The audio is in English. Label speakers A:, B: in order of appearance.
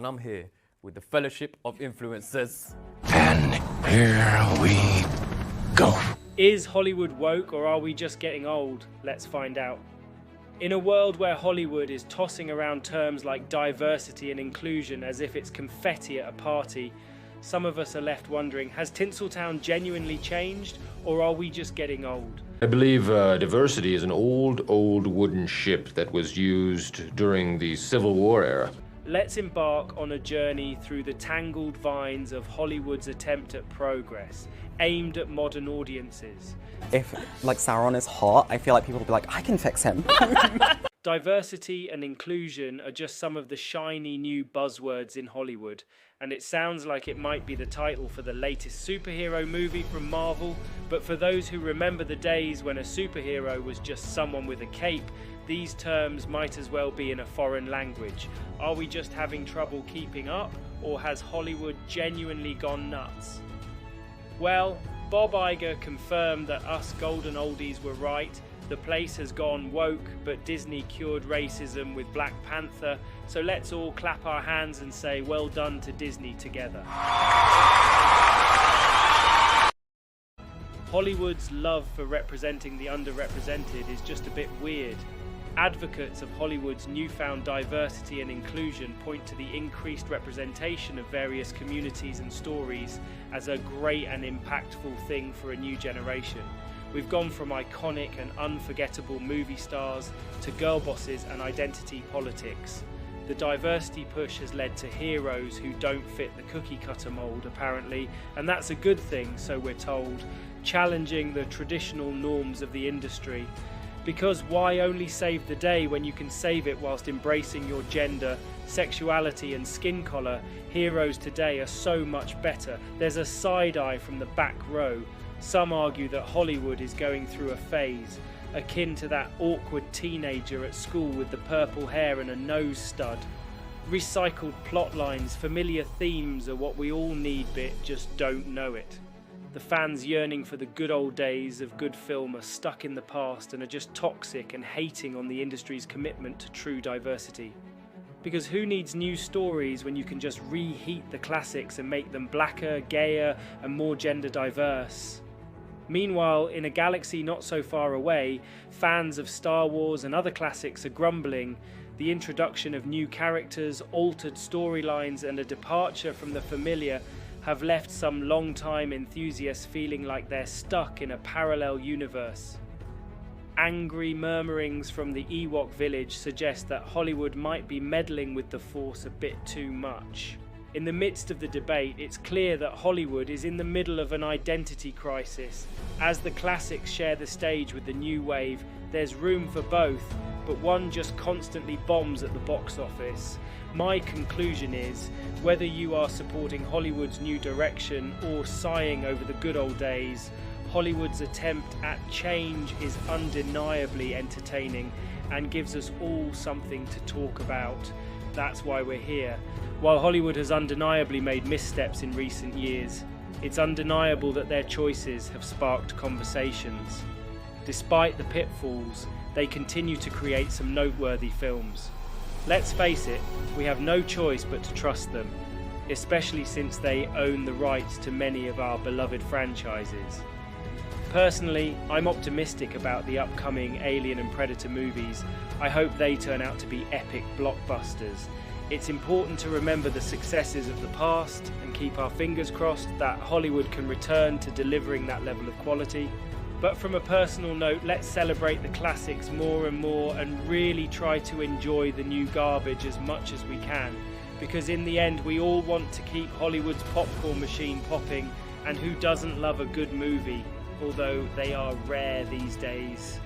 A: and I'm here with the Fellowship of Influencers.
B: And here we go.
C: Is Hollywood woke, or are we just getting old? Let's find out. In a world where Hollywood is tossing around terms like diversity and inclusion as if it's confetti at a party, some of us are left wondering, has Tinseltown genuinely changed, or are we just getting old?
D: I believe diversity is an old wooden ship that was used during the Civil War era.
C: Let's embark on a journey through the tangled vines of Hollywood's attempt at progress, aimed at modern audiences.
E: If, like, Sauron is hot, I feel like people will be like, I can fix him.
C: Diversity and inclusion are just some of the shiny new buzzwords in Hollywood, and it sounds like it might be the title for the latest superhero movie from Marvel, but for those who remember the days when a superhero was just someone with a cape, these terms might as well be in a foreign language. Are we just having trouble keeping up, or has Hollywood genuinely gone nuts? Well, Bob Iger confirmed that us golden oldies were right. The place has gone woke, but Disney cured racism with Black Panther, so let's all clap our hands and say well done to Disney together. Hollywood's love for representing the underrepresented is just a bit weird. Advocates of Hollywood's newfound diversity and inclusion point to the increased representation of various communities and stories as a great and impactful thing for a new generation. We've gone from iconic and unforgettable movie stars to girl bosses and identity politics. The diversity push has led to heroes who don't fit the cookie cutter mold, apparently, and that's a good thing, so we're told, challenging the traditional norms of the industry. Because why only save the day when you can save it whilst embracing your gender, sexuality and skin colour? Heroes today are so much better. There's a side eye from the back row. Some argue that Hollywood is going through a phase, akin to that awkward teenager at school with the purple hair and a nose stud. Recycled plot lines, familiar themes are what we all need, but just don't know it. The fans yearning for the good old days of good film are stuck in the past and are just toxic and hating on the industry's commitment to true diversity. Because who needs new stories when you can just reheat the classics and make them blacker, gayer, and more gender diverse? Meanwhile, in a galaxy not so far away, fans of Star Wars and other classics are grumbling. The introduction of new characters, altered storylines, and a departure from the familiar have left some long-time enthusiasts feeling like they're stuck in a parallel universe. Angry murmurings from the Ewok village suggest that Hollywood might be meddling with the Force a bit too much. In the midst of the debate, it's clear that Hollywood is in the middle of an identity crisis. As the classics share the stage with the new wave, there's room for both, but one just constantly bombs at the box office. My conclusion is, whether you are supporting Hollywood's new direction or sighing over the good old days, Hollywood's attempt at change is undeniably entertaining and gives us all something to talk about. That's why we're here. While Hollywood has undeniably made missteps in recent years, it's undeniable that their choices have sparked conversations. Despite the pitfalls, they continue to create some noteworthy films. Let's face it, we have no choice but to trust them, especially since they own the rights to many of our beloved franchises. Personally, I'm optimistic about the upcoming Alien and Predator movies. I hope they turn out to be epic blockbusters. It's important to remember the successes of the past and keep our fingers crossed that Hollywood can return to delivering that level of quality. But from a personal note, let's celebrate the classics more and more and really try to enjoy the new garbage as much as we can. Because in the end, we all want to keep Hollywood's popcorn machine popping, and who doesn't love a good movie, although they are rare these days.